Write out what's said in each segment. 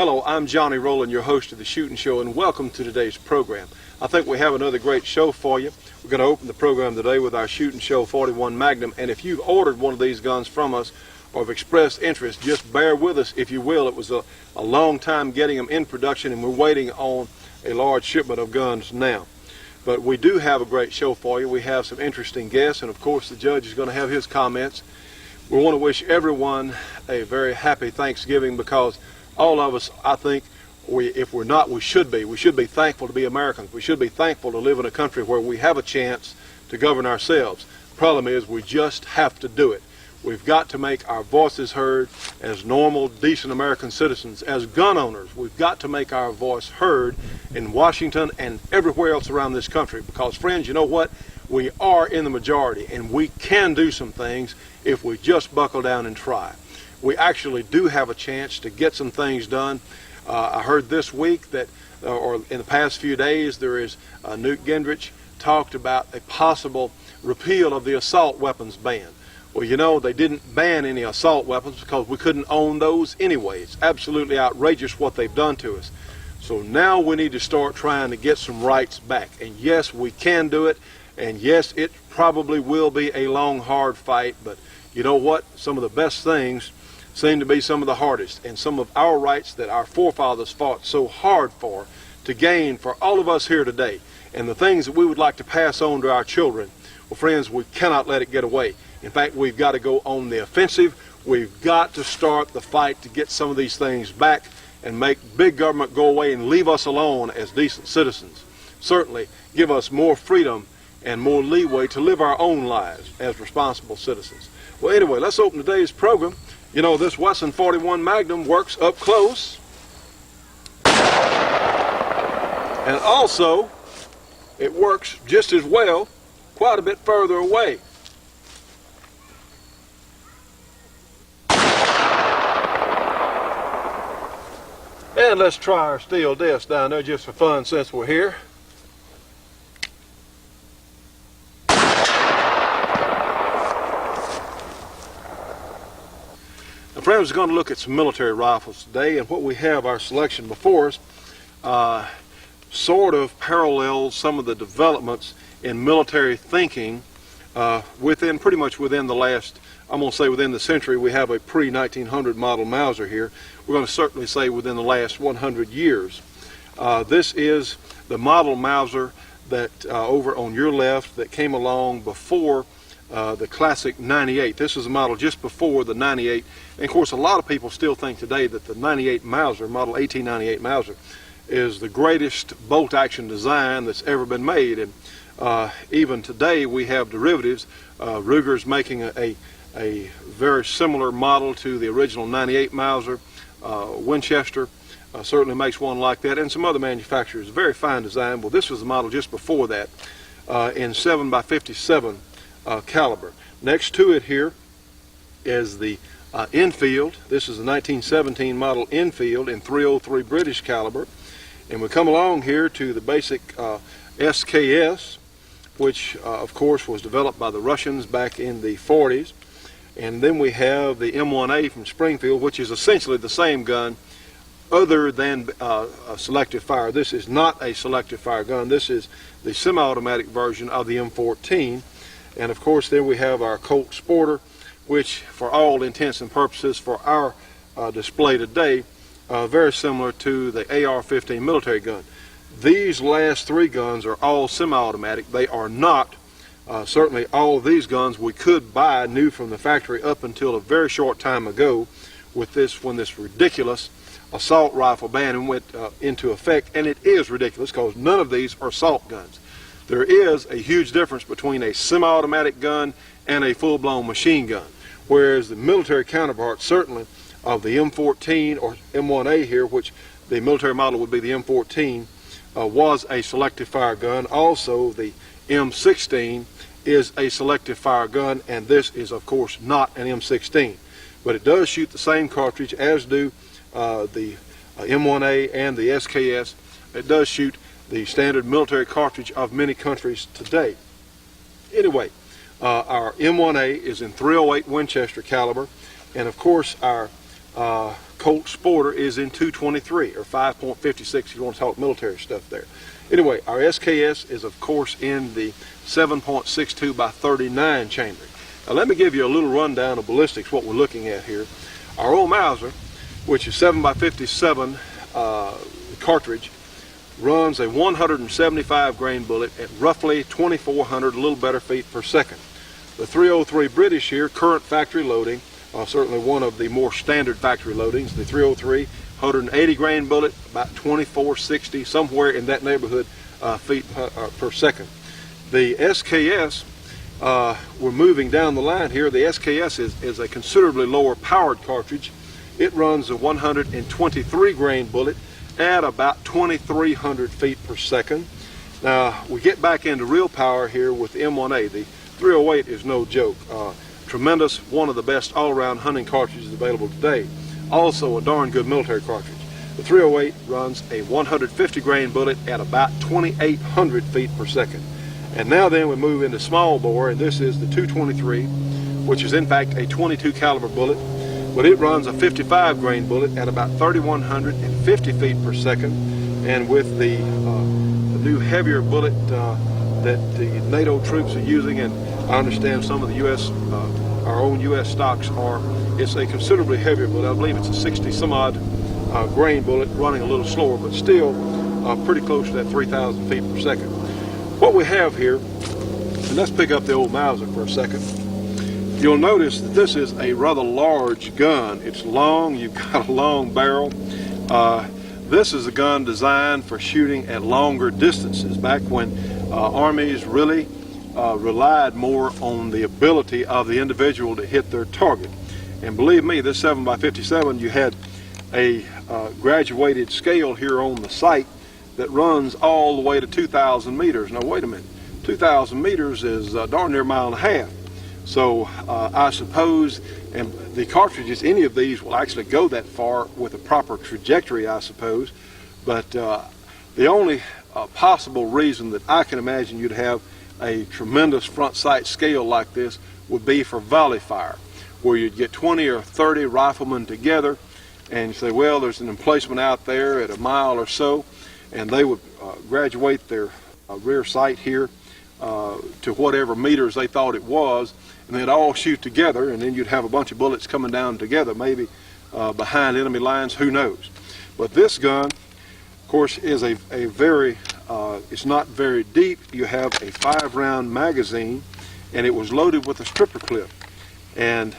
Hello, I'm Johnny Rowland, your host of the Shootin' Show, and welcome to today's program. I think we have another great show for you. We're going to open the program today with our Shootin' Show 41 Magnum, and if you've ordered one of these guns from us or have expressed interest, just bear with us, if you will. It was a long time getting them in production, and we're waiting on a large shipment of guns now. But we do have a great show for you. We have some interesting guests, and of course the judge is going to have his comments. We want to wish everyone a very happy Thanksgiving, because all of us, I think, if we're not, we should be. We should be thankful to be Americans. We should be thankful to live in a country where we have a chance to govern ourselves. The problem is we just have to do it. We've got to make our voices heard as normal, decent American citizens. As gun owners, we've got to make our voice heard in Washington and everywhere else around this country, because, friends, you know what? We are in the majority, and we can do some things if we just buckle down and try. We actually do have a chance to get some things done. I heard this week that, or in the past few days, there is Newt Gingrich talked about a possible repeal of the assault weapons ban. Well, you know, they didn't ban any assault weapons because we couldn't own those anyway. It's absolutely outrageous what they've done to us. So now we need to start trying to get some rights back. And yes, we can do it. And yes, it probably will be a long, hard fight. But you know what? Some of the best things seem to be some of the hardest, and some of our rights that our forefathers fought so hard for to gain for all of us here today, and the things that we would like to pass on to our children. Well, friends, we cannot let it get away. In fact, we've got to go on the offensive. We've got to start the fight to get some of these things back and make big government go away and leave us alone as decent citizens. Certainly give us more freedom and more leeway to live our own lives as responsible citizens. Well, anyway, let's open today's program. You know, this Wesson 41 Magnum works up close, and also it works just as well quite a bit further away. And let's try our steel disc down there just for fun since we're here. Friends, we're going to look at some military rifles today, and what we have, our selection before us, sort of parallels some of the developments in military thinking pretty much within the last, I'm going to say within the century. We have a pre-1900 model Mauser here. We're going to certainly say within the last 100 years. This is the model Mauser that over on your left that came along before the classic 98. This is a model just before the 98. And of course, a lot of people still think today that the 98 Mauser, model 1898 Mauser, is the greatest bolt action design that's ever been made. And even today we have derivatives. Ruger's making a very similar model to the original 98 Mauser. Winchester certainly makes one like that, and some other manufacturers. Very fine design. Well, this was the model just before that in 7x57 caliber. Next to it here is the Enfield. This is a 1917 model Enfield in .303 British caliber, and we come along here to the basic SKS, which of course was developed by the Russians back in the 40s. And then we have the M1A from Springfield, which is essentially the same gun other than a selective fire. This is not a selective fire gun. This is the semi-automatic version of the M14. And of course then we have our Colt Sporter, which for all intents and purposes for our display today, very similar to the AR-15 military gun. These last three guns are all semi-automatic. They are not, certainly all of these guns we could buy new from the factory up until a very short time ago with this, when this ridiculous assault rifle ban went into effect. And it is ridiculous because none of these are assault guns. There is a huge difference between a semi-automatic gun and a full-blown machine gun, whereas the military counterpart, certainly, of the M14 or M1A here, which the military model would be the M14, was a selective fire gun. Also, the M16 is a selective fire gun, and this is, of course, not an M16. But it does shoot the same cartridge as do the M1A and the SKS. It does shoot the standard military cartridge of many countries today. Anyway, our M1A is in .308 Winchester caliber, and of course our Colt Sporter is in 223 or 5.56 if you want to talk military stuff there. Anyway, our SKS is of course in the 7.62 by 39 chamber. Now let me give you a little rundown of ballistics, what we're looking at here. Our old Mauser, which is 7 by 57 cartridge, runs a 175 grain bullet at roughly 2,400, a little better feet per second. The 303 British here, current factory loading, certainly one of the more standard factory loadings. The 303, 180 grain bullet, about 2460, somewhere in that neighborhood feet per second. The SKS, we're moving down the line here. The SKS is a considerably lower powered cartridge. It runs a 123 grain bullet at about 2,300 feet per second. Now we get back into real power here with the M1A. The 308 is no joke. Tremendous, one of the best all-around hunting cartridges available today. Also a darn good military cartridge. The 308 runs a 150 grain bullet at about 2,800 feet per second. And now then we move into small bore, and this is the 223, which is in fact a 22 caliber bullet. But it runs a 55 grain bullet at about 3,150 feet per second, and with the new heavier bullet that the NATO troops are using, and I understand some of the U.S., our own U.S. stocks are, it's a considerably heavier bullet. I believe it's a 60 some odd grain bullet, running a little slower, but still pretty close to that 3,000 feet per second. What we have here, and let's pick up the old Mauser for a second. You'll notice that this is a rather large gun. It's long, you've got a long barrel. This is a gun designed for shooting at longer distances, back when armies really relied more on the ability of the individual to hit their target. And believe me, this 7x57, you had a graduated scale here on the sight that runs all the way to 2,000 meters. Now wait a minute, 2,000 meters is darn near a mile and a half. So I suppose, and the cartridges, any of these will actually go that far with a proper trajectory, I suppose. But the only possible reason that I can imagine you'd have a tremendous front sight scale like this would be for volley fire, where you'd get 20 or 30 riflemen together, and you say, well, there's an emplacement out there at a mile or so, and they would graduate their rear sight here to whatever meters they thought it was, and they'd all shoot together, and then you'd have a bunch of bullets coming down together, maybe behind enemy lines, who knows. But this gun, of course, is a very, it's not very deep. You have a 5-round magazine, and it was loaded with a stripper clip. And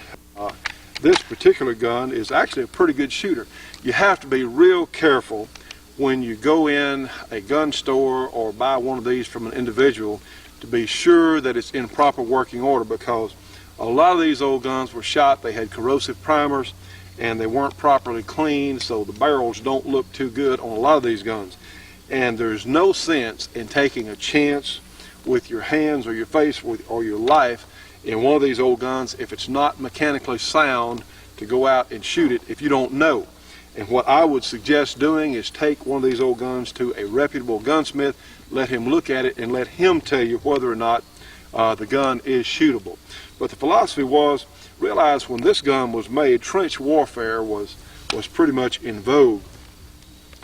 this particular gun is actually a pretty good shooter. You have to be real careful when you go in a gun store or buy one of these from an individual to be sure that it's in proper working order, because a lot of these old guns were shot, they had corrosive primers, and they weren't properly cleaned, so the barrels don't look too good on a lot of these guns. And there's no sense in taking a chance with your hands or your face or your life in one of these old guns if it's not mechanically sound to go out and shoot it if you don't know. And what I would suggest doing is take one of these old guns to a reputable gunsmith, let him look at it, and let him tell you whether or not the gun is shootable. But the philosophy was, realize when this gun was made, trench warfare was pretty much in vogue.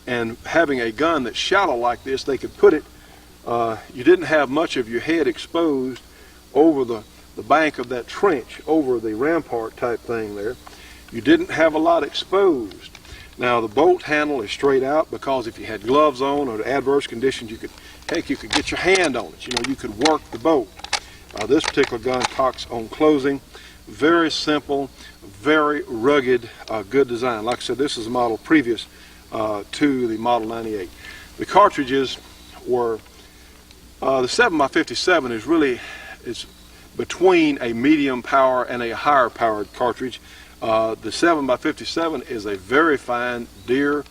And having a gun that's shallow like this, they could put it, you didn't have much of your head exposed over the bank of that trench, over the rampart type thing there. You didn't have a lot exposed. Now the bolt handle is straight out, because if you had gloves on or adverse conditions, you could get your hand on it. You know, you could work the bolt. This particular gun cocks on closing. Very simple, very rugged, good design. Like I said, this is a model previous to the Model 98. The cartridges were, the 7x57 is between a medium power and a higher powered cartridge. The 7x57 is a very fine deer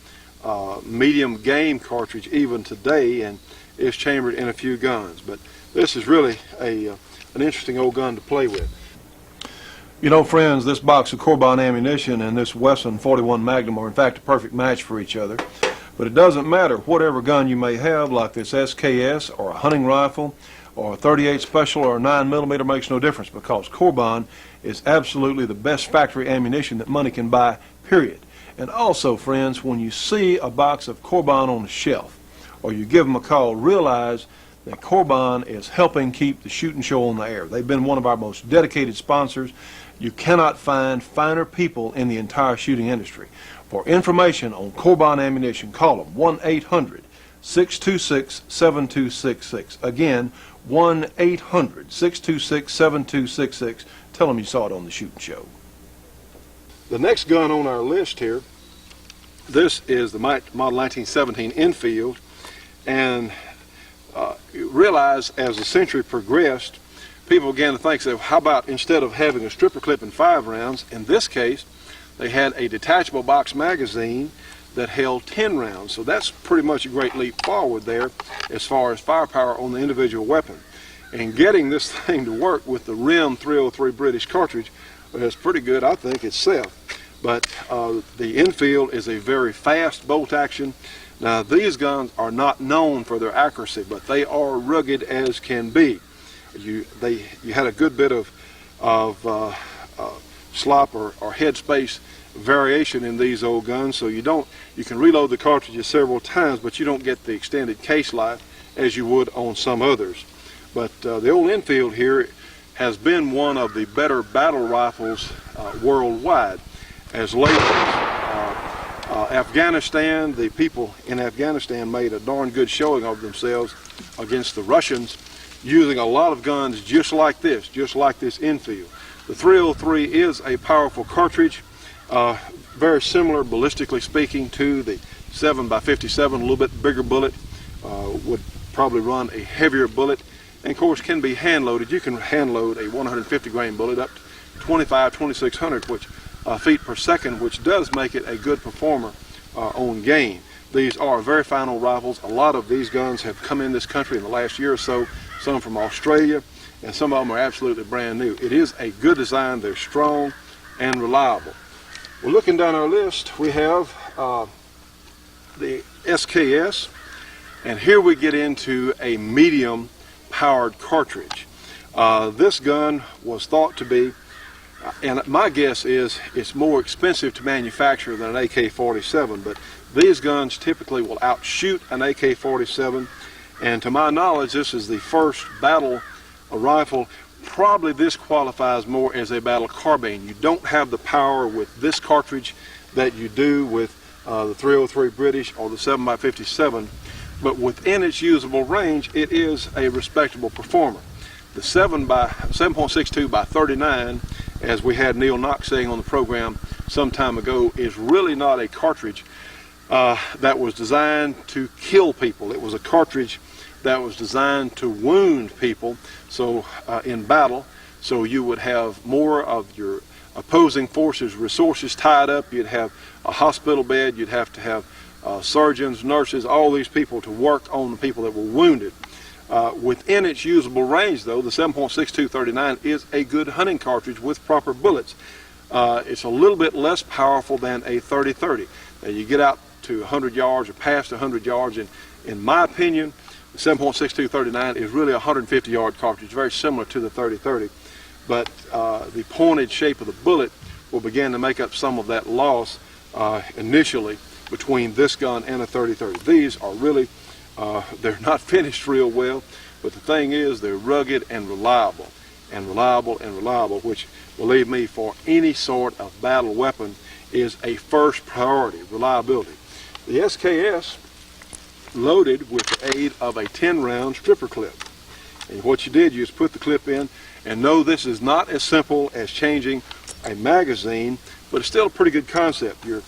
medium game cartridge even today, and is chambered in a few guns. But this is really an interesting old gun to play with. You know, friends, this box of Corbin ammunition and this Wesson 41 Magnum are in fact a perfect match for each other. But it doesn't matter whatever gun you may have, like this SKS or a hunting rifle or a 38 Special or a 9mm, makes no difference, because Corbin is absolutely the best factory ammunition that money can buy, period. And also, friends, when you see a box of Corbin on the shelf, or you give them a call, realize that Corbin is helping keep the shooting show on the air. They've been one of our most dedicated sponsors. You cannot find finer people in the entire shooting industry. For information on Corbin ammunition, call them 1-800-626-7266. Again, 1-800-626-7266. Tell them you saw it on the shooting show. The next gun on our list here, this is the model 1917 Enfield, and you realize as the century progressed, people began to think, so how about instead of having a stripper clip and 5 rounds, in this case they had a detachable box magazine that held 10 rounds. So that's pretty much a great leap forward there as far as firepower on the individual weapon. And getting this thing to work with the RIM 303 British cartridge is pretty good, I think, itself. But the Enfield is a very fast bolt action. Now, these guns are not known for their accuracy, but they are rugged as can be. You had a good bit of slop or headspace variation in these old guns, so you can reload the cartridges several times, but you don't get the extended case life as you would on some others. But the old Enfield here has been one of the better battle rifles worldwide. As late as Afghanistan, the people in Afghanistan made a darn good showing of themselves against the Russians using a lot of guns just like this Enfield. The 303 is a powerful cartridge, very similar ballistically speaking to the 7x57, a little bit bigger bullet, would probably run a heavier bullet, and of course can be hand loaded. You can hand load a 150 grain bullet up to 2600 feet per second, which does make it a good performer on game. These are very fine old rifles. A lot of these guns have come in this country in the last year or so, some from Australia, and some of them are absolutely brand new. It is a good design. They're strong and reliable. Well, looking down our list, we have the SKS, and here we get into a medium powered cartridge. This gun was thought to be, and my guess is it's more expensive to manufacture than an AK-47, but these guns typically will outshoot an AK-47, and to my knowledge this is the first battle rifle. Probably this qualifies more as a battle carbine. You don't have the power with this cartridge that you do with the 303 British or the 7x57, but within its usable range it is a respectable performer. The 7.62 by 39, as we had Neil Knox saying on the program some time ago, is really not a cartridge that was designed to kill people. It was a cartridge that was designed to wound people, so in battle, so you would have more of your opposing forces' resources tied up. You'd have a hospital bed, you'd have to have surgeons, nurses, all these people to work on the people that were wounded. Within its usable range, though, the 7.62-39 is a good hunting cartridge with proper bullets. It's a little bit less powerful than a 30-30. Now, you get out to 100 yards or past 100 yards, and in my opinion, the 7.62-39 is really a 150-yard cartridge, very similar to the 30-30. But the pointed shape of the bullet will begin to make up some of that loss initially between this gun and a 30-30. These are really they're not finished real well, but the thing is they're rugged and reliable, which, believe me, for any sort of battle weapon is a first priority, reliability. The SKS loaded with the aid of a 10-round stripper clip. And what you did, you just put the clip in, and no, this is not as simple as changing a magazine, but it's still a pretty good concept. The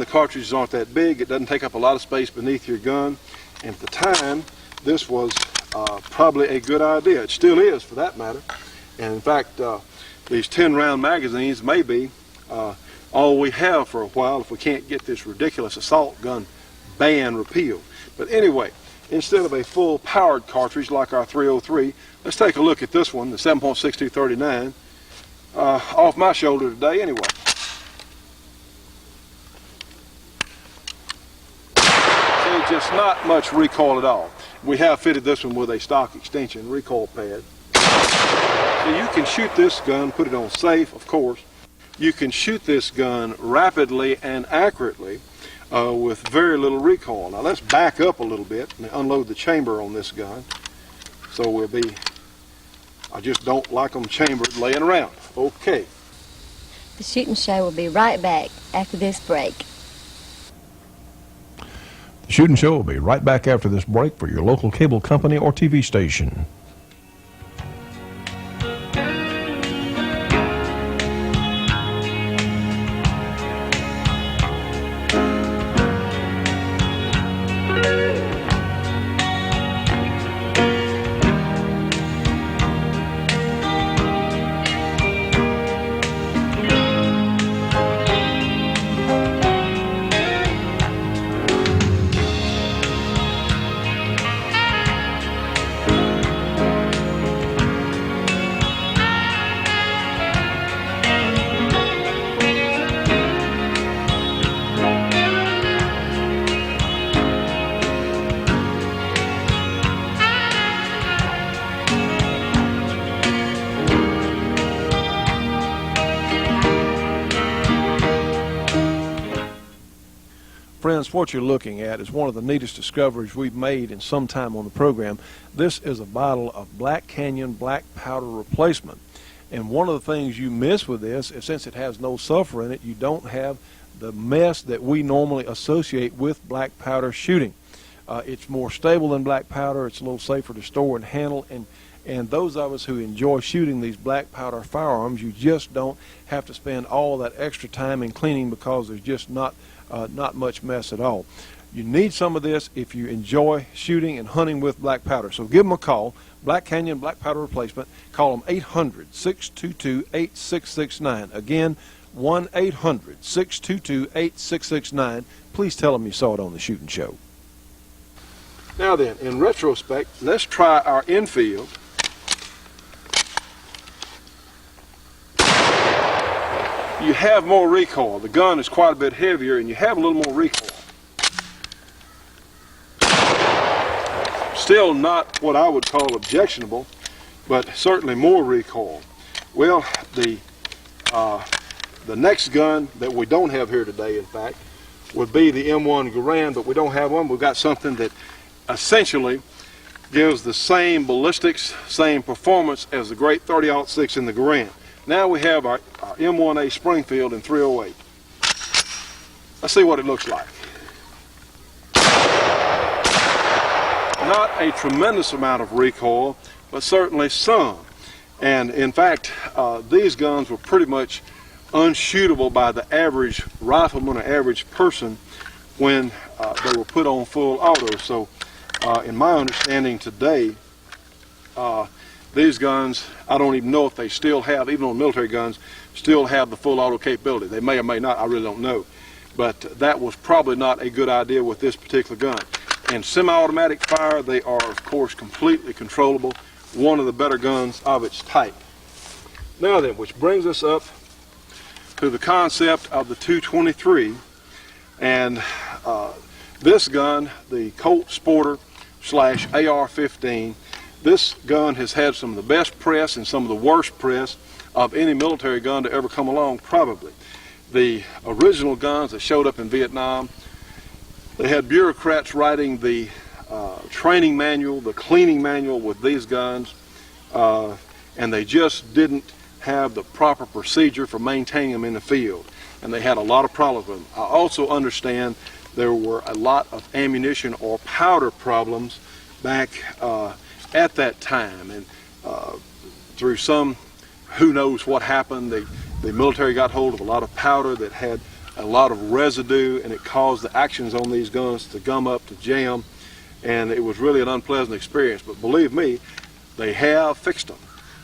cartridges aren't that big, it doesn't take up a lot of space beneath your gun, and at the time, this was probably a good idea. It still is, for that matter. And in fact, these 10-round magazines may be all we have for a while if we can't get this ridiculous assault gun ban repealed. But anyway, instead of a full powered cartridge like our 303, let's take a look at this one, the 7.62-39, off my shoulder today anyway. Just not much recoil at all. We have fitted this one with a stock extension recoil pad. So you can shoot this gun, put it on safe, of course. you can shoot this gun rapidly and accurately with very little recoil. Now let's back up a little bit and unload the chamber on this gun. So I just don't like them chambered laying around. Okay. The Shootin' Show will be right back after this break. The Shootin' Show will be right back after this break for your local cable company or TV station. Friends, what you're looking at is one of the neatest discoveries we've made in some time on the program. This is a bottle of Black Canyon black powder replacement. And one of the things you miss with this is, since it has no sulfur in it, you don't have the mess that we normally associate with black powder shooting. It's more stable than black powder. It's a little safer to store and handle. And those of us who enjoy shooting these black powder firearms, you just don't have to spend all that extra time in cleaning, because there's just not much mess at all. You need some of this if you enjoy shooting and hunting with black powder. So give them a call, Black Canyon Black Powder Replacement. Call them 800-622-8669. Again, 1-800-622-8669. Please tell them you saw it on the Shootin' Show. Now then, in retrospect, let's try our infield. You have more recoil. The gun is quite a bit heavier and you have a little more recoil. Still not what I would call objectionable, but certainly more recoil. Well, the next gun that we don't have here today, in fact, would be the M1 Garand, but we don't have one. We've got something that essentially gives the same ballistics, same performance as the great 30-06 in the Garand. Now we have our M1A Springfield in 308. Let's see what it looks like. Not a tremendous amount of recoil, but certainly some. And in fact, these guns were pretty much unshootable by the average rifleman or average person when they were put on full auto. So in my understanding today, these guns, I don't even know if they still have, even on military guns, still have the full auto capability. They may or may not, I really don't know. But that was probably not a good idea with this particular gun. In semi-automatic fire, they are, of course, completely controllable. One of the better guns of its type. Now then, which brings us up to the concept of the 223. And this gun, the Colt Sporter / AR-15, this gun has had some of the best press and some of the worst press of any military gun to ever come along, probably. The original guns that showed up in Vietnam, they had bureaucrats writing the training manual, the cleaning manual with these guns, and they just didn't have the proper procedure for maintaining them in the field. And they had a lot of problems with them. I also understand there were a lot of ammunition or powder problems back at that time, and through some, who knows what happened, the military got hold of a lot of powder that had a lot of residue, and it caused the actions on these guns to gum up, to jam, and it was really an unpleasant experience. But believe me, they have fixed them,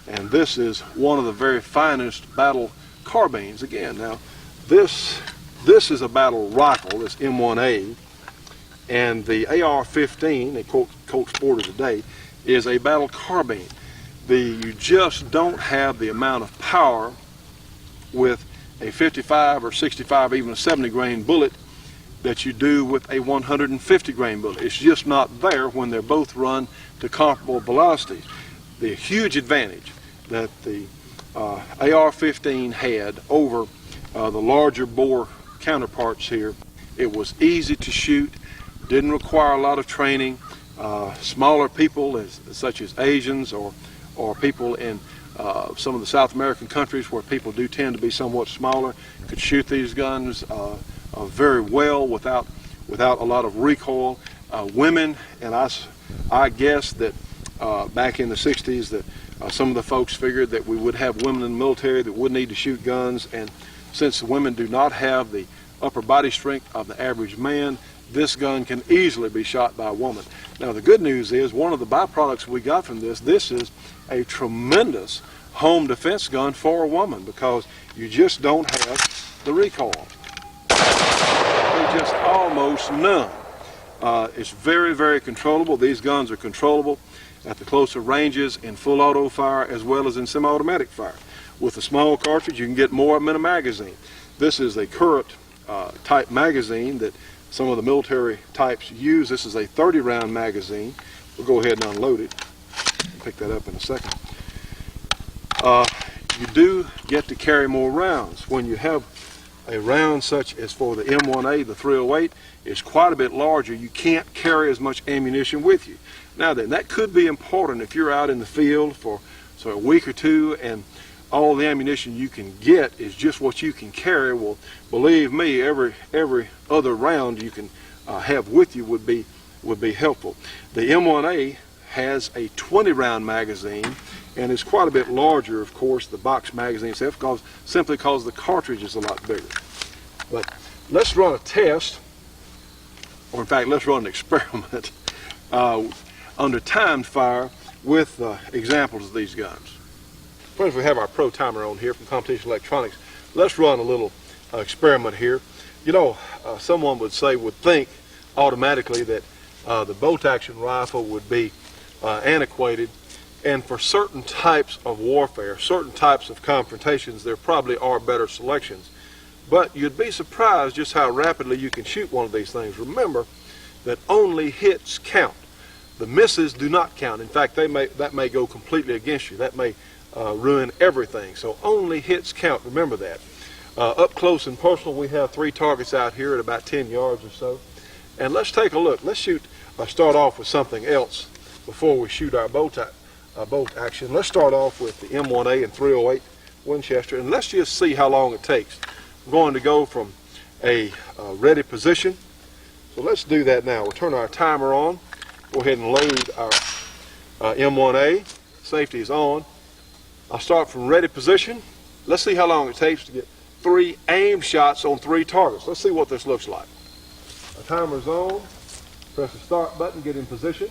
and this is one of the very finest battle carbines. Again, now this is a battle rifle, this M1A, and the AR-15, a Colt Sporter today, is a battle carbine. You just don't have the amount of power with a 55 or 65, even a 70 grain bullet that you do with a 150 grain bullet. It's just not there when they're both run to comparable velocities. The huge advantage that the AR-15 had over the larger bore counterparts here. It was easy to shoot, didn't require a lot of training. Smaller people, such as Asians or people in some of the South American countries where people do tend to be somewhat smaller, could shoot these guns very well without a lot of recoil. Women, and I guess that back in the 60s that some of the folks figured that we would have women in the military that would need to shoot guns, and since women do not have the upper body strength of the average man, this gun can easily be shot by a woman. Now the good news is, one of the byproducts we got from this is a tremendous home defense gun for a woman, because you just don't have the recoil. There's just almost none. It's very, very controllable. These guns are controllable at the closer ranges in full auto fire as well as in semi-automatic fire. With a small cartridge, you can get more of them in a magazine. This is a current type magazine that some of the military types use. This is a 30-round magazine. We'll go ahead and unload it. I'll pick that up in a second. You do get to carry more rounds. When you have a round such as for the M1A, the 308, is quite a bit larger. You can't carry as much ammunition with you. Now then, that could be important if you're out in the field for a week or two and all the ammunition you can get is just what you can carry. Well, believe me, every other round you can have with you would be helpful. The M1A has a 20-round magazine, and it's quite a bit larger, of course, the box magazine itself, simply because the cartridge is a lot bigger. But let's run a test, or in fact, let's run an experiment under timed fire with examples of these guns. Friends, we have our pro timer on here from Competition Electronics. Let's run a little experiment here. You know, someone would think automatically that the bolt action rifle would be antiquated, and for certain types of warfare, certain types of confrontations, there probably are better selections. But you'd be surprised just how rapidly you can shoot one of these things. Remember that only hits count. The misses do not count. In fact, that may go completely against you. That may ruin everything. So only hits count. Remember that. Up close and personal, we have 3 targets out here at about 10 yards or so. And let's take a look. Let's start off with something else before we shoot our bolt action. Let's start off with the M1A and 308 Winchester, and let's just see how long it takes. We're going to go from a ready position. So let's do that now. We'll turn our timer on. Go ahead and load our M1A. Safety is on. I'll start from ready position. Let's see how long it takes to get 3 aim shots on 3 targets. Let's see what this looks like. Our timer's on. Press the start button, get in position.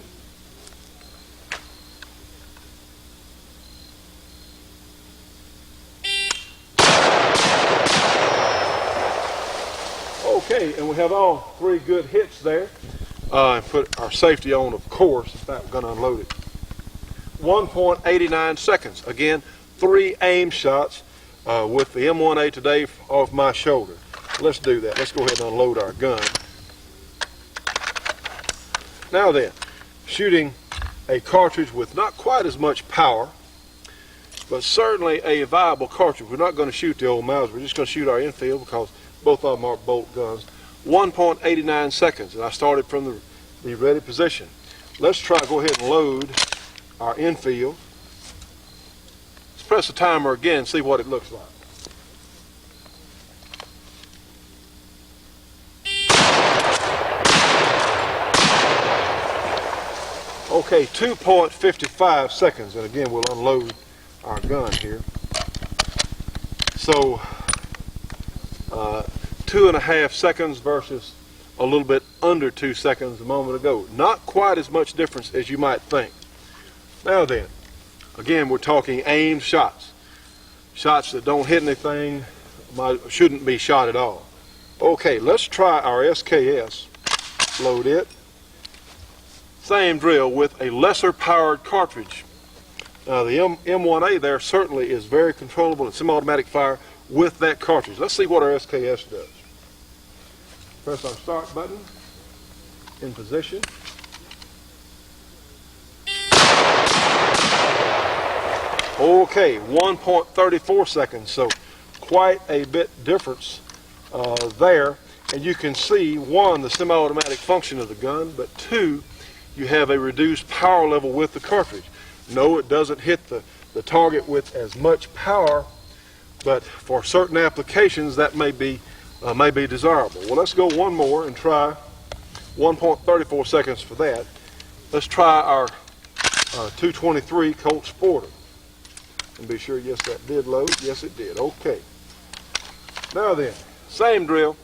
Okay, and we have all 3 good hits there. Put our safety on, of course. In fact, we're going to unload it. 1.89 seconds. Again, 3 aim shots with the M1A today off my shoulder. Let's do that. Let's go ahead and unload our gun. Now then, shooting a cartridge with not quite as much power, but certainly a viable cartridge. We're not going to shoot the old Mauser. We're just going to shoot our infield because both of them are bolt guns. 1.89 seconds, and I started from the ready position. Let's go ahead and load our infield. Let's press the timer again and see what it looks like. Okay, 2.55 seconds, and again we'll unload our gun here. So 2.5 seconds versus a little bit under 2 seconds a moment ago. Not quite as much difference as you might think. Now then, again we're talking aimed shots. Shots that don't hit anything shouldn't be shot at all. Okay, let's try our SKS. Load it. Same drill with a lesser powered cartridge. Now the M1A there certainly is very controllable in semi-automatic fire with that cartridge. Let's see what our SKS does. Press our start button, in position. Okay, 1.34 seconds, so quite a bit difference there. And you can see, one, the semi-automatic function of the gun, but two, you have a reduced power level with the cartridge. No, it doesn't hit the target with as much power, but for certain applications that may be desirable. Well, let's go one more and try 1.34 seconds for that. Let's try our 223 Colt Sporter. And be sure, yes, that did load. Yes, it did. Okay. Now then, same drill.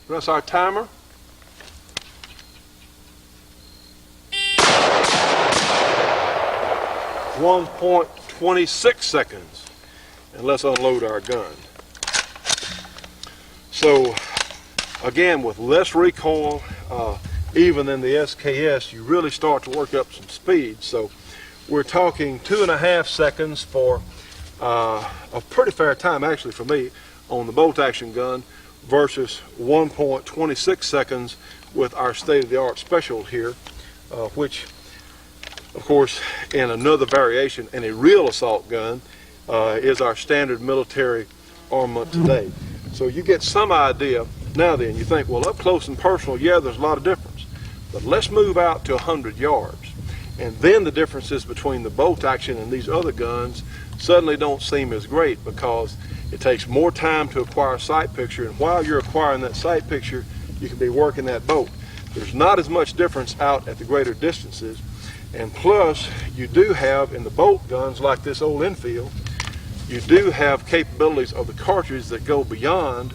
Press our timer. .26 seconds, and let's unload our gun. So again, with less recoil even than the SKS, you really start to work up some speed. So we're talking 2.5 seconds for a pretty fair time actually for me on the bolt action gun versus 1.26 seconds with our state-of-the-art special here, which of course, in another variation, in a real assault gun, is our standard military armament today. So you get some idea. Now then, you think, well, up close and personal, yeah, there's a lot of difference. But let's move out to 100 yards. And then the differences between the bolt action and these other guns suddenly don't seem as great, because it takes more time to acquire a sight picture. And while you're acquiring that sight picture, you can be working that bolt. There's not as much difference out at the greater distances. And plus, you do have in the bolt guns like this old Enfield, you do have capabilities of the cartridge that go beyond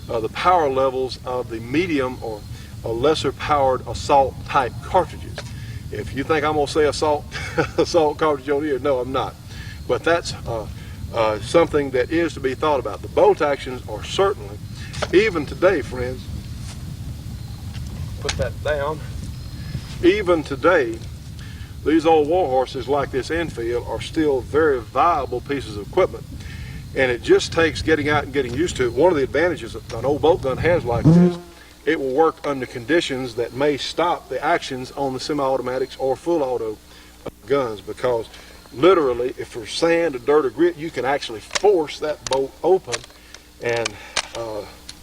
the power levels of the medium or lesser powered assault type cartridges. If you think I'm going to say assault cartridge on here, no, I'm not. But that's something that is to be thought about. The bolt actions are certainly, even today, friends, put that down, even today, these old war horses like this Enfield are still very viable pieces of equipment, and it just takes getting out and getting used to it. One of the advantages that an old bolt gun has like this, it will work under conditions that may stop the actions on the semi-automatics or full auto guns, because literally if there's sand or dirt or grit, you can actually force that bolt open, and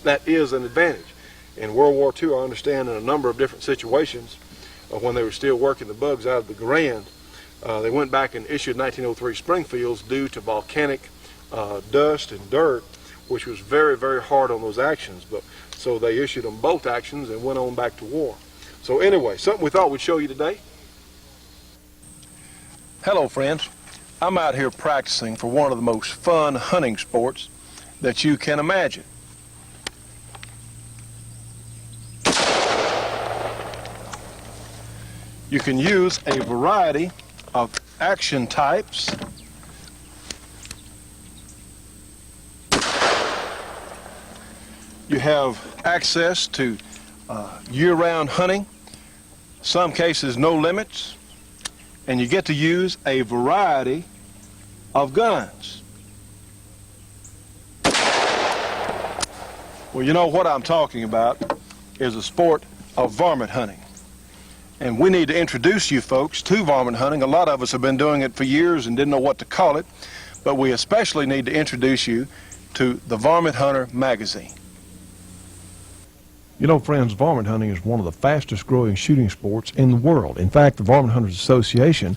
that is an advantage. In World War II, I understand in a number of different situations, when they were still working the bugs out of the Grand, they went back and issued 1903 Springfields due to volcanic dust and dirt, which was very, very hard on those actions. But so they issued them bolt actions and went on back to war. So anyway, something we thought we'd show you today. Hello friends, I'm out here practicing for one of the most fun hunting sports that you can imagine. You can use a variety of action types. You have access to year-round hunting, some cases no limits, and you get to use a variety of guns. Well, you know what I'm talking about is the sport of varmint hunting. And we need to introduce you folks to varmint hunting. A lot of us have been doing it for years and didn't know what to call it, but we especially need to introduce you to the Varmint Hunter magazine. You know, friends, varmint hunting is one of the fastest growing shooting sports in the world. In fact, the Varmint Hunters Association,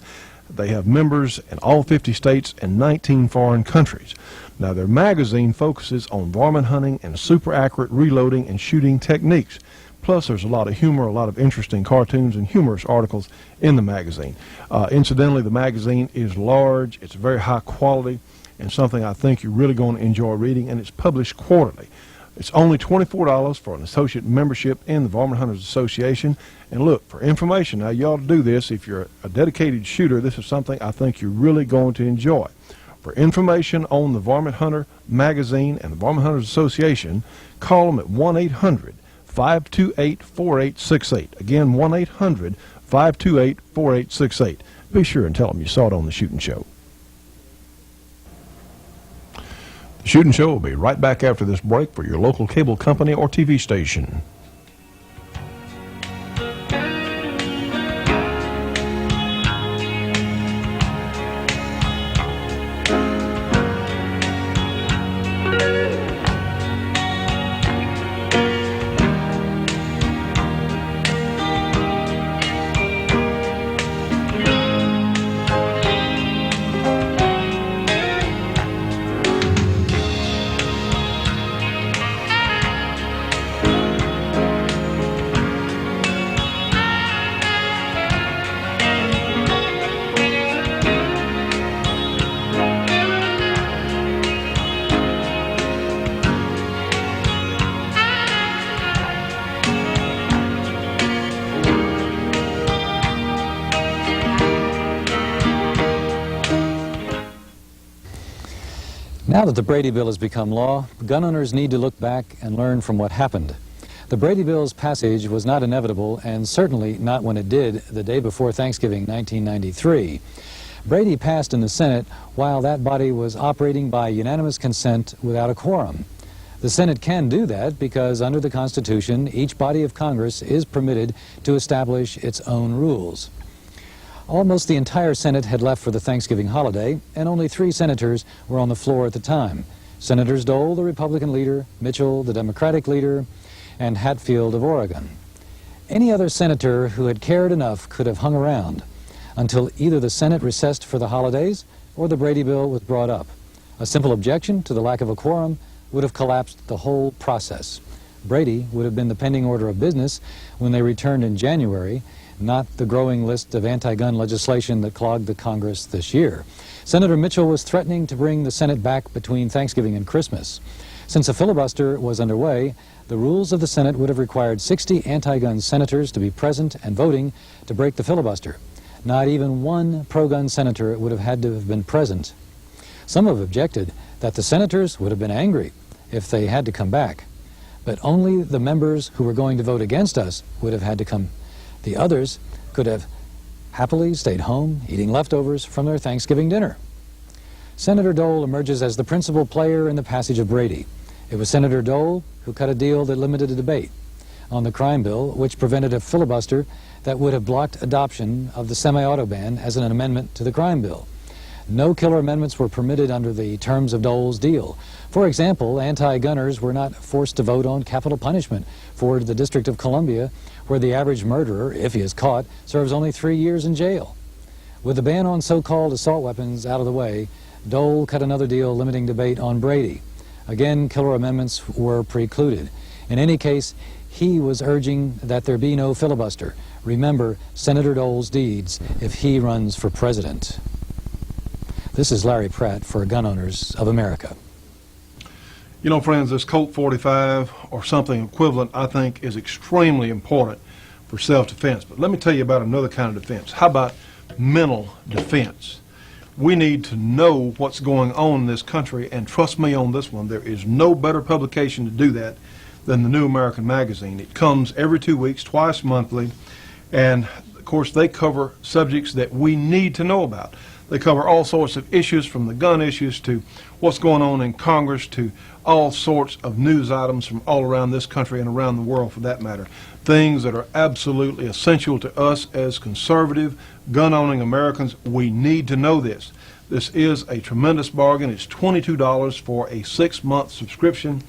they have members in all 50 states and 19 foreign countries. Now, their magazine focuses on varmint hunting and super accurate reloading and shooting techniques. Plus, there's a lot of humor, a lot of interesting cartoons and humorous articles in the magazine. Incidentally, the magazine is large, it's very high quality, and something I think you're really going to enjoy reading, and it's published quarterly. It's only $24 for an associate membership in the Varmint Hunters Association. And look, for information, now you ought to do this. If you're a dedicated shooter, this is something I think you're really going to enjoy. For information on the Varmint Hunter magazine and the Varmint Hunters Association, call them at 1-800-528-4868. Again, 1-800-528-4868. Be sure and tell them you saw it on the Shootin' Show. The Shootin' Show will be right back after this break for your local cable company or TV station. Now that the Brady Bill has become law, gun owners need to look back and learn from what happened. The Brady Bill's passage was not inevitable, and certainly not when it did the day before Thanksgiving 1993. Brady passed in the Senate while that body was operating by unanimous consent without a quorum. The Senate can do that because under the Constitution, each body of Congress is permitted to establish its own rules. Almost the entire Senate had left for the Thanksgiving holiday, and only 3 senators were on the floor at the time. Senators Dole, the Republican leader, Mitchell, the Democratic leader, and Hatfield of Oregon. Any other senator who had cared enough could have hung around until either the Senate recessed for the holidays or the Brady Bill was brought up. A simple objection to the lack of a quorum would have collapsed the whole process. Brady would have been the pending order of business when they returned in January, not the growing list of anti-gun legislation that clogged the Congress this year. Senator Mitchell was threatening to bring the Senate back between Thanksgiving and Christmas. Since a filibuster was underway, the rules of the Senate would have required 60 anti-gun senators to be present and voting to break the filibuster. Not even one pro-gun senator would have had to have been present. Some have objected that the senators would have been angry if they had to come back, but only the members who were going to vote against us would have had to come. The others could have happily stayed home eating leftovers from their Thanksgiving dinner. Senator Dole emerges as the principal player in the passage of Brady. It was Senator Dole who cut a deal that limited the debate on the crime bill, which prevented a filibuster that would have blocked adoption of the semi-auto ban as an amendment to the crime bill. No killer amendments were permitted under the terms of Dole's deal. For example, anti-gunners were not forced to vote on capital punishment for the District of Columbia, where the average murderer, if he is caught, serves only 3 years in jail. With the ban on so-called assault weapons out of the way, Dole cut another deal limiting debate on Brady. Again, killer amendments were precluded. In any case, he was urging that there be no filibuster. Remember Senator Dole's deeds if he runs for president. This is Larry Pratt for Gun Owners of America. You know, friends, this Colt 45 or something equivalent, I think, is extremely important for self-defense. But let me tell you about another kind of defense. How about mental defense? We need to know what's going on in this country, and trust me on this one, there is no better publication to do that than the New American Magazine. It comes every 2 weeks, twice monthly, and of course they cover subjects that we need to know about. They cover all sorts of issues, from the gun issues to what's going on in Congress to all sorts of news items from all around this country and around the world for that matter. Things that are absolutely essential to us as conservative, gun-owning Americans. We need to know this. This is a tremendous bargain. It's $22 for a 6-month subscription.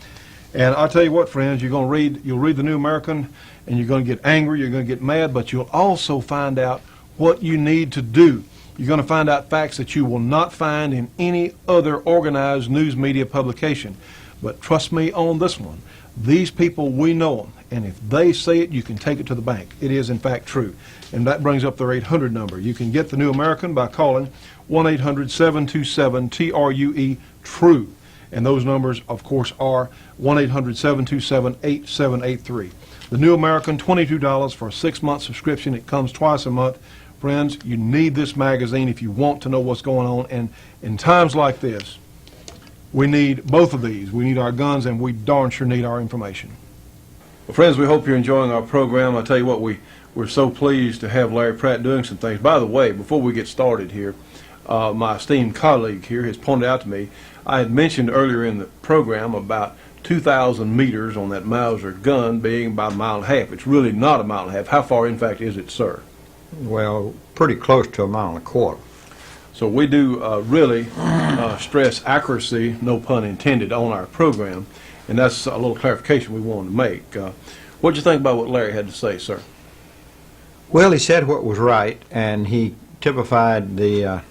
And I'll tell you what, friends, you'll read the New American and you're going to get angry, you're going to get mad, but you'll also find out what you need to do. You're going to find out facts that you will not find in any other organized news media publication. But trust me on this one. These people, we know them, and if they say it, you can take it to the bank. It is, in fact, true. And that brings up their 800 number. You can get the New American by calling 1-800-727-TRUE-TRUE. And those numbers, of course, are 1-800-727-8783. The New American, $22 for a 6-month subscription. It comes twice a month. Friends, you need this magazine if you want to know what's going on. And in times like this, we need both of these. We need our guns, and we darn sure need our information. Well, friends, we hope you're enjoying our program. I tell you what, we're so pleased to have Larry Pratt doing some things. By the way, before we get started here, my esteemed colleague here has pointed out to me, I had mentioned earlier in the program about 2,000 meters on that Mauser gun being about 1.5 miles. It's really not 1.5 miles. How far, in fact, is it, sir? Well, pretty close to 1.25 miles. So we do really stress accuracy, no pun intended, on our program, and that's a little clarification we wanted to make. What did you think about what Larry had to say, sir? Well, he said what was right, and he typified the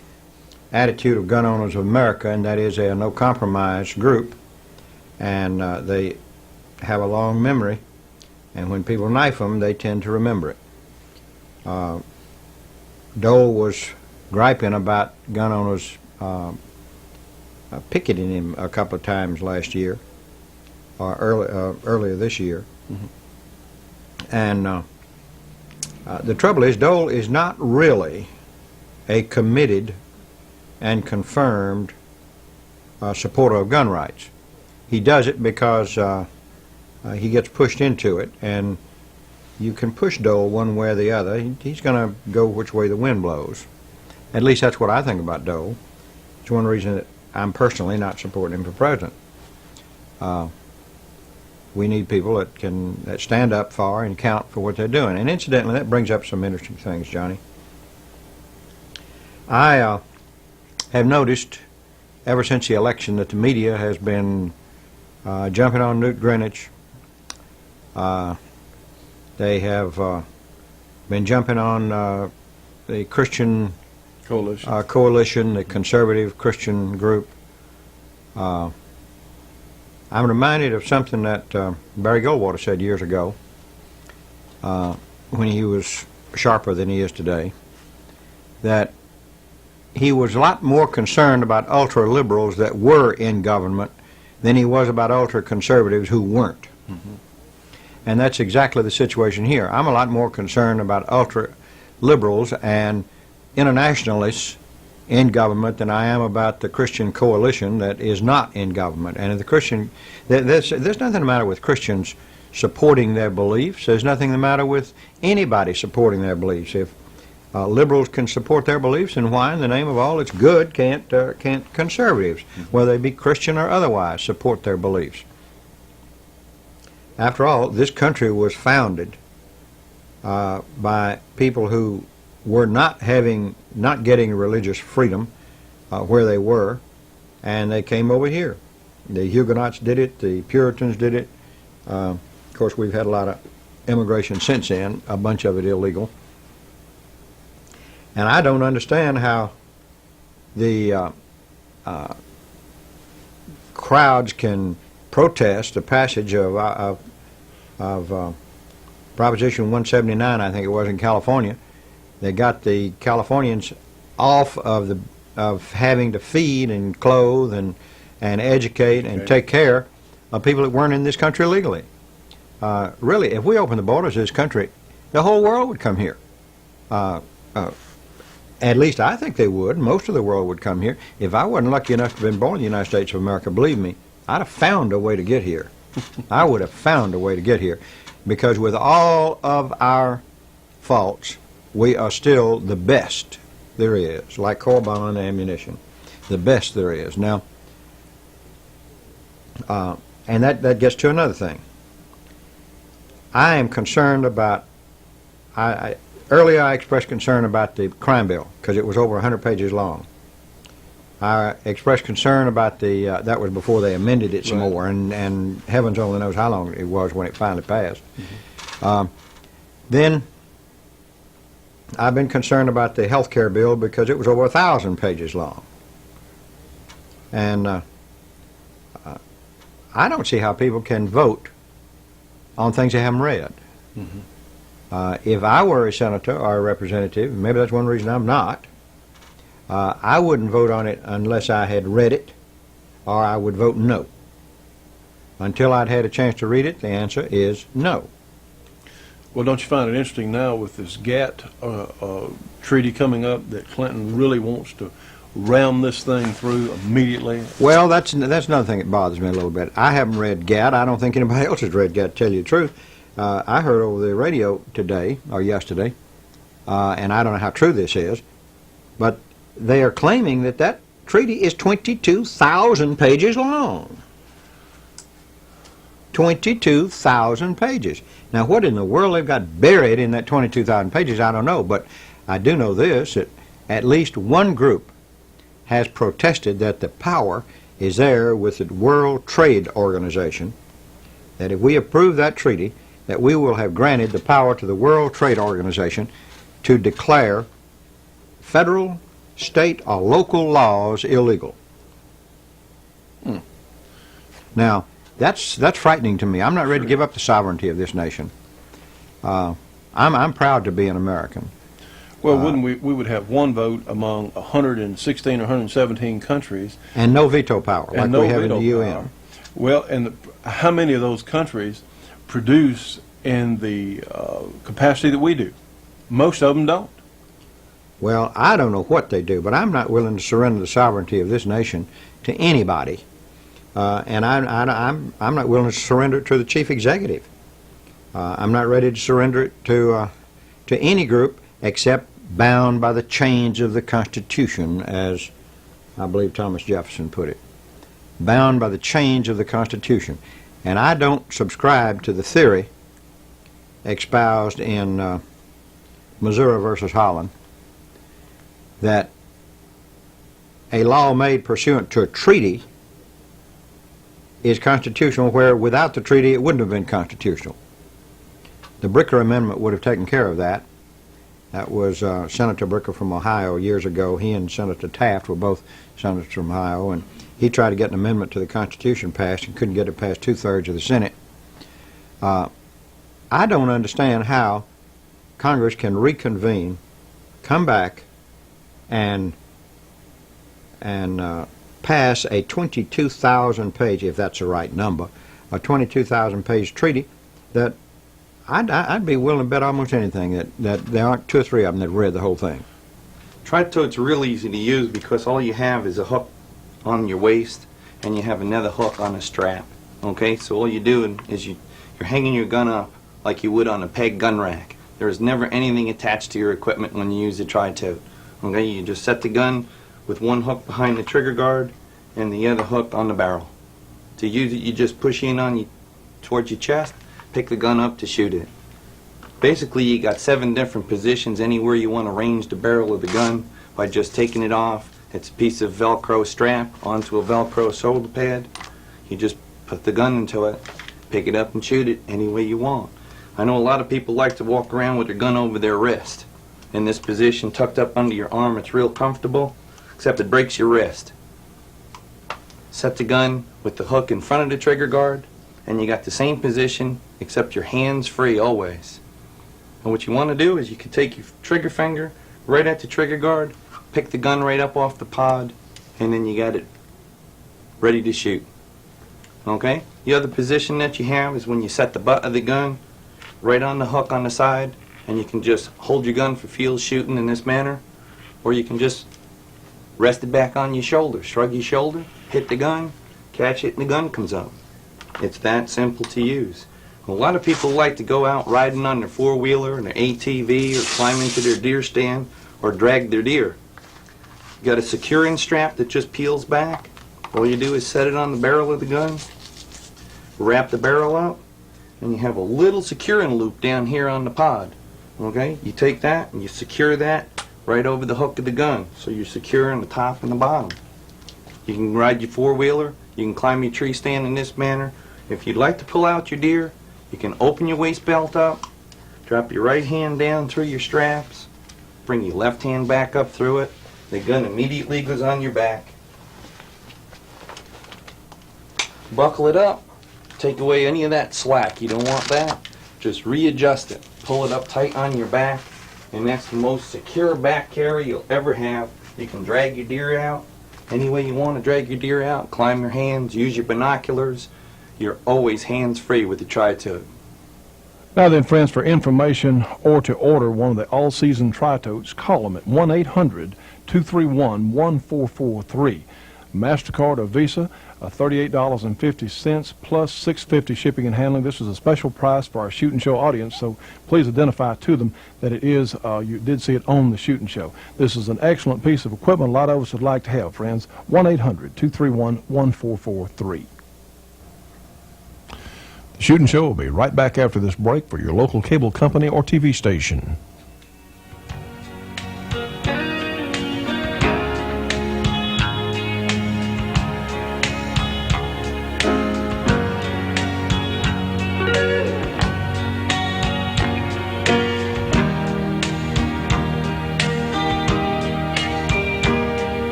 attitude of Gun Owners of America, and that is they are no compromise group, and they have a long memory, and when people knife them, they tend to remember it. Dole was griping about gun owners picketing him a couple of times last year, or earlier this year. Mm-hmm. And the trouble is, Dole is not really a committed and confirmed supporter of gun rights. He does it because he gets pushed into it, and you can push Dole one way or the other. He's going to go which way the wind blows. At least that's what I think about Dole. It's one reason that I'm personally not supporting him for president. We need people that stand up for and count for what they're doing. And incidentally, that brings up some interesting things, Johnny. I have noticed ever since the election that the media has been jumping on Newt Gingrich. They have been jumping on the Christian coalition, the conservative Christian group. I'm reminded of something that Barry Goldwater said years ago when he was sharper than he is today, that he was a lot more concerned about ultra-liberals that were in government than he was about ultra-conservatives who weren't. Mm-hmm. And that's exactly the situation here. I'm a lot more concerned about ultra-liberals and internationalists in government than I am about the Christian coalition that is not in government. And the Christian, there's nothing the matter with Christians supporting their beliefs. There's nothing the matter with anybody supporting their beliefs. If liberals can support their beliefs, then why in the name of all that's good can't conservatives, whether they be Christian or otherwise, support their beliefs? After all, this country was founded by people who were not getting religious freedom where they were, and they came over here. The Huguenots did it, the Puritans did it. Of course, we've had a lot of immigration since then, a bunch of it illegal. And I don't understand how the crowds can protest the passage of Proposition 179, I think it was, in California. They got the Californians off of having to feed and clothe and educate and take care of people that weren't in this country legally. Really, if we opened the borders of this country, the whole world would come here. At least I think they would. Most of the world would come here. If I wasn't lucky enough to have been born in the United States of America, believe me, I'd have found a way to get here. I would have found a way to get here. Because with all of our faults, we are still the best there is, like Corban and ammunition. The best there is. Now, and that gets to another thing. I am concerned about, earlier I expressed concern about the crime bill, because it was over 100 pages long. I expressed concern about that was before they amended it some more, and heavens only knows how long it was when it finally passed. Mm-hmm. Then I've been concerned about the health care bill because it was over 1,000 pages long. And I don't see how people can vote on things they haven't read. Mm-hmm. If I were a senator or a representative, maybe that's one reason I'm not, I wouldn't vote on it unless I had read it, or I would vote no. Until I'd had a chance to read it, the answer is no. Well, don't you find it interesting now with this GATT treaty coming up that Clinton really wants to ram this thing through immediately? Well, that's another thing that bothers me a little bit. I haven't read GATT. I don't think anybody else has read GATT, to tell you the truth. I heard over the radio today, or yesterday, and I don't know how true this is, but they are claiming that treaty is 22,000 pages long. 22,000 pages. Now, what in the world they've got buried in that 22,000 pages, I don't know, but I do know this, that at least one group has protested that the power is there with the World Trade Organization, that if we approve that treaty, that we will have granted the power to the World Trade Organization to declare federal, state, or local laws illegal. Now, that's frightening to me. I'm not ready to give up the sovereignty of this nation. I'm proud to be an American. Well, wouldn't we would have one vote among 116 or 117 countries. And no veto power, like no we have in the UN. Power. Well, and how many of those countries produce in the capacity that we do? Most of them don't. Well, I don't know what they do, but I'm not willing to surrender the sovereignty of this nation to anybody. And I'm not willing to surrender it to the chief executive. I'm not ready to surrender it to any group except bound by the chains of the Constitution, as I believe Thomas Jefferson put it. Bound by the chains of the Constitution. And I don't subscribe to the theory espoused in Missouri versus Holland that a law made pursuant to a treaty is constitutional, where without the treaty it wouldn't have been constitutional. The Bricker Amendment would have taken care of that. That was Senator Bricker from Ohio years ago. He and Senator Taft were both senators from Ohio, and he tried to get an amendment to the Constitution passed and couldn't get it past 2/3 of the Senate. I don't understand how Congress can reconvene, come back, and pass a 22,000-page, if that's the right number, a 22,000-page treaty that I'd be willing to bet almost anything that there aren't 2 or 3 of them that read the whole thing. Tri-tote's real easy to use because all you have is a hook on your waist and you have another hook on a strap. Okay, so all you do is you're hanging your gun up like you would on a peg gun rack. There is never anything attached to your equipment when you use a tri-tote. Okay, you just set the gun with one hook behind the trigger guard and the other hook on the barrel. To use it, you just push in on towards your chest, pick the gun up to shoot it. Basically, you got 7 different positions anywhere you want to range the barrel of the gun by just taking it off. It's a piece of Velcro strap onto a Velcro shoulder pad. You just put the gun into it, pick it up and shoot it any way you want. I know a lot of people like to walk around with their gun over their wrist. In this position, tucked up under your arm, it's real comfortable, except it breaks your wrist. Set the gun with the hook in front of the trigger guard, and you got the same position, except your hands free always. And what you want to do is you can take your trigger finger right at the trigger guard, pick the gun right up off the pod, and then you got it ready to shoot. Okay? The other position that you have is when you set the butt of the gun right on the hook on the side, and you can just hold your gun for field shooting in this manner, or you can just rest it back on your shoulder, shrug your shoulder, hit the gun, catch it, and the gun comes up. It's that simple to use. A lot of people like to go out riding on their four-wheeler and their ATV or climb into their deer stand or drag their deer. You got a securing strap that just peels back. All you do is set it on the barrel of the gun, wrap the barrel up, and you have a little securing loop down here on the pod. Okay? You take that and you secure that right over the hook of the gun, so you're securing the top and the bottom. You can ride your four-wheeler, you can climb your tree stand in this manner. If you'd like to pull out your deer, you can open your waist belt up, drop your right hand down through your straps, bring your left hand back up through it. The gun immediately goes on your back. Buckle it up, take away any of that slack. You don't want that. Just readjust it. Pull it up tight on your back, and that's the most secure back carry you'll ever have. You can drag your deer out any way you want to drag your deer out. Climb your hands, use your binoculars. You're always hands-free with the tri-tote. Now then, friends, for information or to order one of the all-season tri-totes, call them at 1-800-231-1443. MasterCard or Visa, $38.50 plus $6.50 shipping and handling. This is a special price for our Shootin' Show audience, so please identify to them that it is, you did see it on the Shootin' Show. This is an excellent piece of equipment a lot of us would like to have, friends. 1-800-231-1443. The Shootin' Show will be right back after this break for your local cable company or TV station.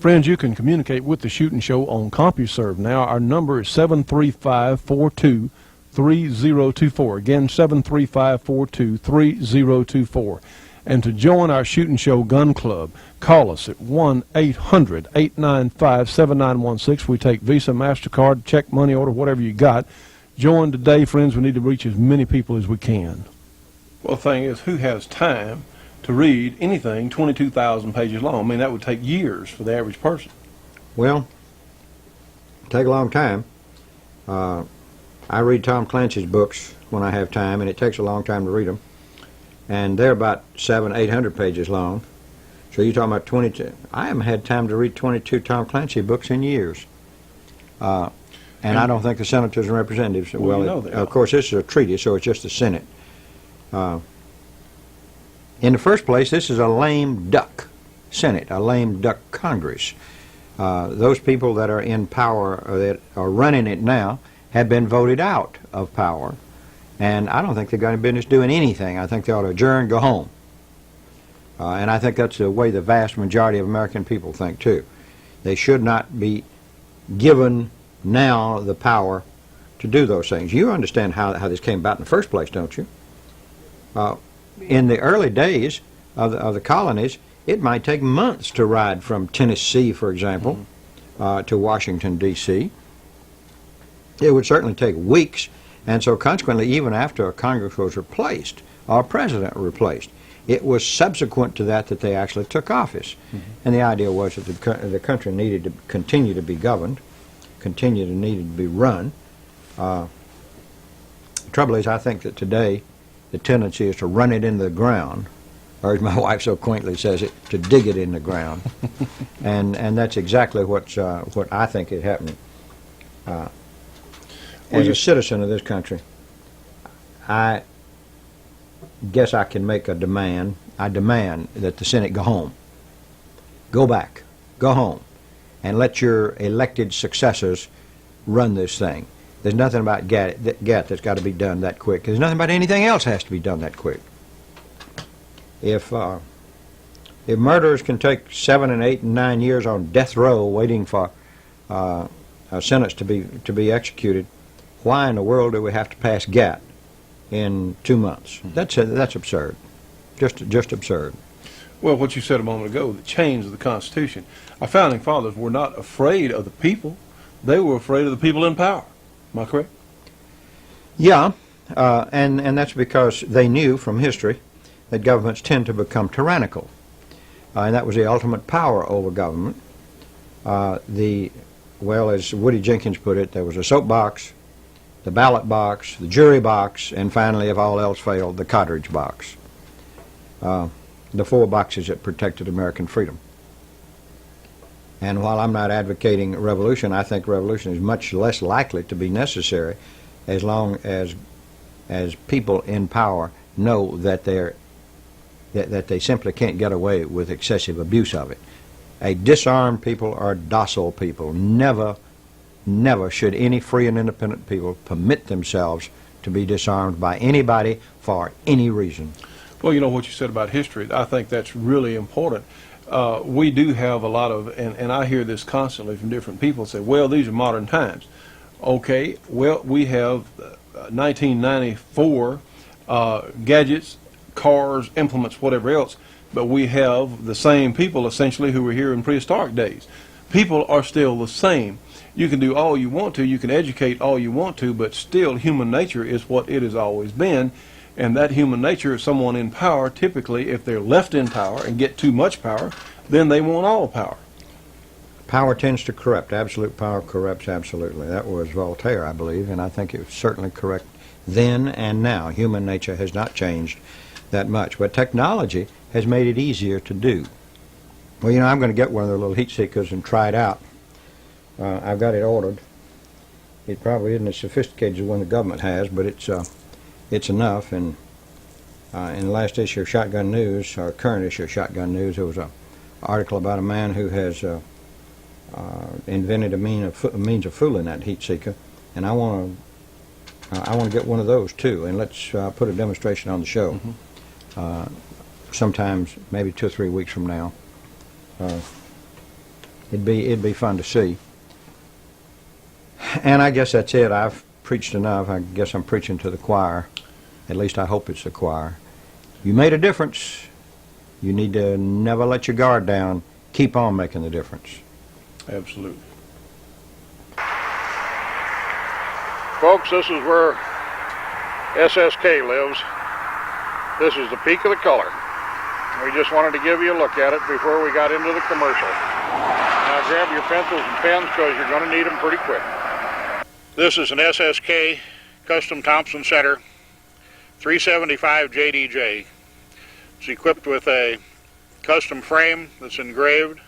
Friends, you can communicate with the Shootin' Show on CompuServe now. Our number is 735-42-3024. Again, 735-42-3024. And to join our Shootin' Show Gun Club, call us at 1-800-895-7916. We take Visa, MasterCard, check, money order, whatever you got. Join today, friends. We need to reach as many people as we can. Well, the thing is, who has time to read anything 22,000 pages long? I mean, that would take years for the average person. Well, it take a long time. I read Tom Clancy's books when I have time, and it takes a long time to read them. And they're about 700-800 pages long. So you're talking about 22. I haven't had time to read 22 Tom Clancy books in years. And I don't think the senators and representatives, Well, you know they are. of course, this is a treaty, so it's just the Senate. In the first place, this is a lame duck Senate, a lame duck Congress. Those people that are in power, or that are running it now, have been voted out of power. And I don't think they've got any business doing anything. I think they ought to adjourn, go home. And I think that's the way the vast majority of American people think, too. They should not be given now the power to do those things. You understand how this came about in the first place, don't you? In the early days of the colonies, it might take months to ride from Tennessee, for example, to Washington, D.C. It would certainly take weeks. And so consequently, even after a Congress was replaced, or a president replaced, it was subsequent to that that they actually took office. And the idea was that the country needed to continue to be governed, needed to be run. The trouble is, I think that today the tendency is to run it into the ground, or as my wife so quaintly says it, to dig it in the ground. and that's exactly what I think is happening. As a citizen of this country, I guess I can make a demand. I demand that the Senate go home. Go back. Go home. And let your elected successors run this thing. There's nothing about GATT that's got to be done that quick. There's nothing about anything else has to be done that quick. If murderers can take 7 and 8 and 9 years on death row waiting for a sentence to be executed, why in the world do we have to pass GATT in 2 months? That's absurd. Just absurd. Well, what you said a moment ago, the change of the Constitution. Our founding fathers were not afraid of the people. They were afraid of the people in power. Am I correct? Yeah, and that's because they knew from history that governments tend to become tyrannical. And that was the ultimate power over government. Well, as Woody Jenkins put it, there was a soapbox, the ballot box, the jury box, and finally, if all else failed, the cartridge box. The 4 boxes that protected American freedom. And while I'm not advocating revolution, I think revolution is much less likely to be necessary as long as people in power know that they simply can't get away with excessive abuse of it. A disarmed people are docile people. Never should any free and independent people permit themselves to be disarmed by anybody for any reason. Well, you know what you said about history. I think that's really important. We do have a lot of, and I hear this constantly from different people say, well, these are modern times. Okay, well, we have 1994 gadgets, cars, implements, whatever else, but we have the same people essentially who were here in prehistoric days. People are still the same. You can do all you want to, you can educate all you want to, but still human nature is what it has always been. And that human nature is someone in power, typically, if they're left in power and get too much power, then they want all power. Power tends to corrupt. Absolute power corrupts absolutely. That was Voltaire, I believe, and I think it was certainly correct then and now. Human nature has not changed that much, but technology has made it easier to do. Well, you know, I'm going to get one of the little heat seekers and try it out. I've got it ordered. It probably isn't as sophisticated as the one the government has, but it's enough. And in the last issue of Shotgun News, or current issue of Shotgun News, there was an article about a man who has invented a means of fooling that heat seeker, and I want to get one of those too. And let's put a demonstration on the show. Sometimes maybe 2 or 3 weeks from now. It'd be fun to see. And I guess that's it. I've preached enough. I guess I'm preaching to the choir. At least I hope it's the choir. You made a difference. You need to never let your guard down. Keep on making the difference. Absolutely. Folks, this is where SSK lives. This is the peak of the color. We just wanted to give you a look at it before we got into the commercial. Now grab your pencils and pens because you're going to need them pretty quick. This is an SSK Custom Thompson Center 375 JDJ. It's equipped with a custom frame that's engraved,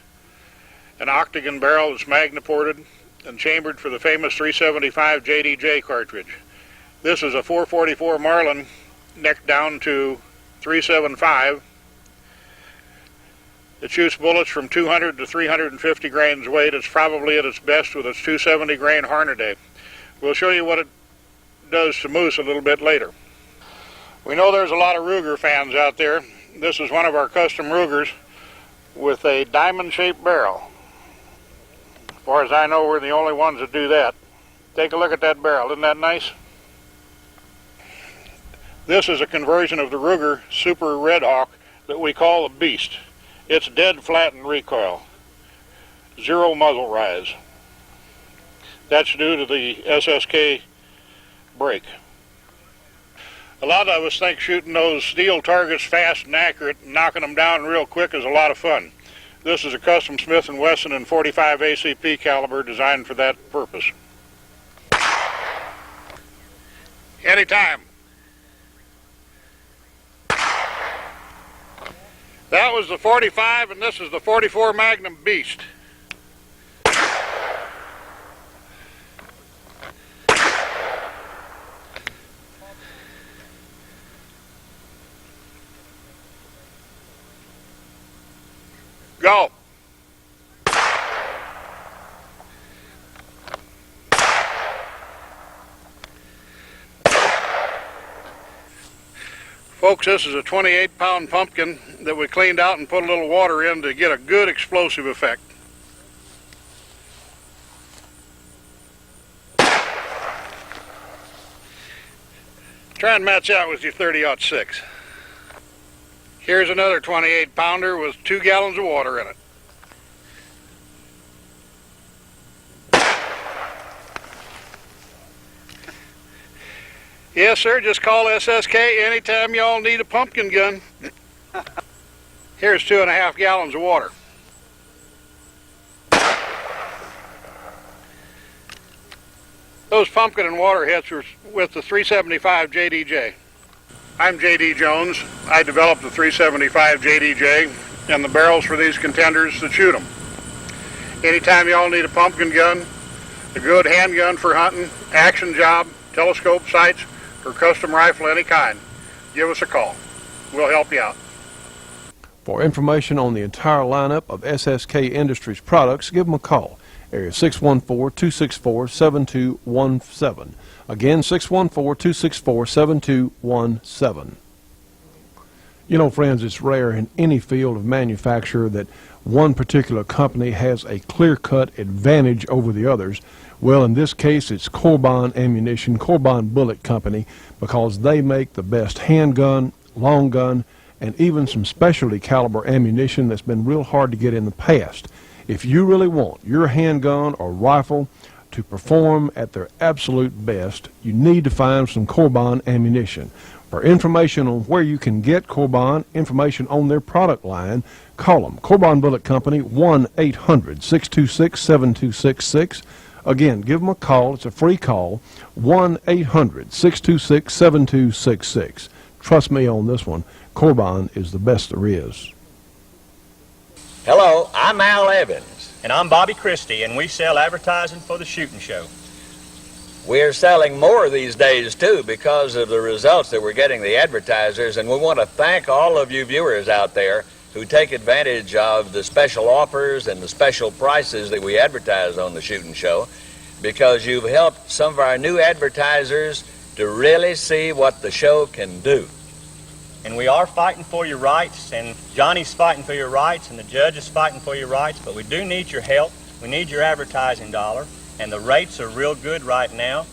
an octagon barrel that's magneported and chambered for the famous 375 JDJ cartridge. This is a 444 Marlin neck down to 375. It shoots bullets from 200 to 350 grains weight. It's probably at its best with its 270 grain Hornady. We'll show you what it does to moose a little bit later. We know there's a lot of Ruger fans out there. This is one of our custom Rugers with a diamond-shaped barrel. As far as I know, we're the only ones that do that. Take a look at that barrel. Isn't that nice? This is a conversion of the Ruger Super Red Hawk that we call the Beast. It's dead flat in recoil. Zero muzzle rise. That's due to the SSK brake. A lot of us think shooting those steel targets fast and accurate and knocking them down real quick is a lot of fun. This is a custom Smith & Wesson and 45 ACP caliber designed for that purpose. Anytime. That was the 45 and this is the 44 Magnum Beast. Go. Folks, this is a 28-pound pumpkin that we cleaned out and put a little water in to get a good explosive effect. Try and match that with your 30-06. Here's another 28-pounder with 2 gallons of water in it. Yes, sir, just call SSK anytime y'all need a pumpkin gun. Here's 2.5 gallons of water. Those pumpkin and water hits were with the 375 JDJ. I'm J.D. Jones. I developed the 375 JDJ and the barrels for these contenders that shoot them. Anytime y'all need a pumpkin gun, a good handgun for hunting, action job, telescope sights, or custom rifle of any kind, give us a call. We'll help you out. For information on the entire lineup of SSK Industries products, give them a call. Area 614-264-7217. Again, 614-264-7217. You know, friends, it's rare in any field of manufacture that one particular company has a clear-cut advantage over the others. Well, in this case, it's Corbin Ammunition, Corbin Bullet Company, because they make the best handgun, long gun, and even some specialty caliber ammunition that's been real hard to get in the past. If you really want your handgun or rifle to perform at their absolute best, you need to find some Corbin ammunition. For information on where you can get Corbin, information on their product line, call them. Corbin Bullet Company, 1-800-626-7266. Again, give them a call. It's a free call, 1-800-626-7266. Trust me on this one, Corbin is the best there is. Hello, I'm Al Evans. And I'm Bobby Christie, and we sell advertising for the shooting show. We're selling more these days, too, because of the results that we're getting the advertisers, and we want to thank all of you viewers out there who take advantage of the special offers and the special prices that we advertise on the shooting show, because you've helped some of our new advertisers to really see what the show can do. And we are fighting for your rights, and Johnny's fighting for your rights, and the judge is fighting for your rights, but we do need your help. We need your advertising dollar, and the rates are real good right now.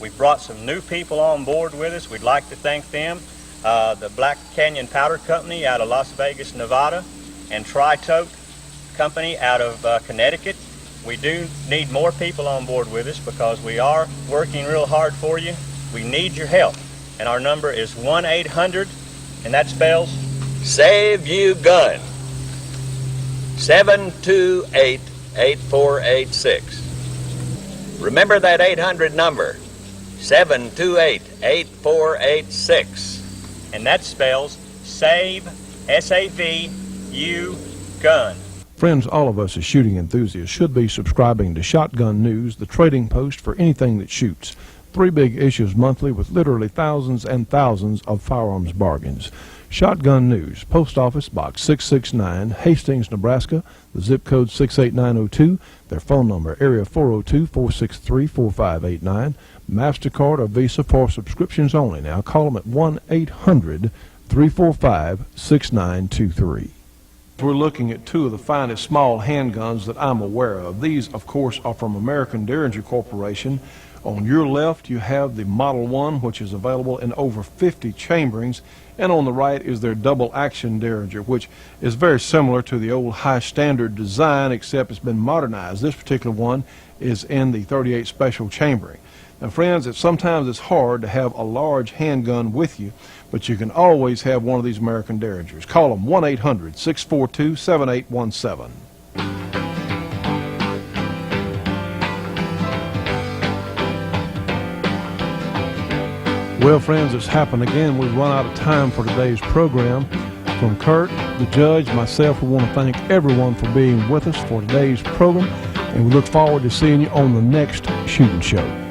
We've brought some new people on board with us. We'd like to thank them. The Black Canyon Powder Company out of Las Vegas, Nevada, and Tri-Tote Company out of Connecticut. We do need more people on board with us because we are working real hard for you. We need your help, and our number is 1-800, and that spells Save You Gun. 728-8486. Remember that 800 number, 728-8486. and that spells Save, S-A-V-U, Gun. Friends, all of us as shooting enthusiasts should be subscribing to Shotgun News, the trading post for anything that shoots. 3 big issues monthly with literally thousands and thousands of firearms bargains. Shotgun News, Post Office Box 669, Hastings, Nebraska, the zip code 68902, their phone number, area 402-463-4589, MasterCard or Visa for subscriptions only. Now call them at 1-800-345-6923. We're looking at 2 of the finest small handguns that I'm aware of. These, of course, are from American Derringer Corporation. On your left, you have the Model 1, which is available in over 50 chamberings, and on the right is their double-action Derringer, which is very similar to the old high-standard design, except it's been modernized. This particular one is in the 38 special chambering. Now, friends, sometimes it's hard to have a large handgun with you, but you can always have one of these American Derringers. Call them 1-800-642-7817. Well, friends, it's happened again. We've run out of time for today's program. From Kurt, the judge, myself, we want to thank everyone for being with us for today's program, and we look forward to seeing you on the next Shooting Show.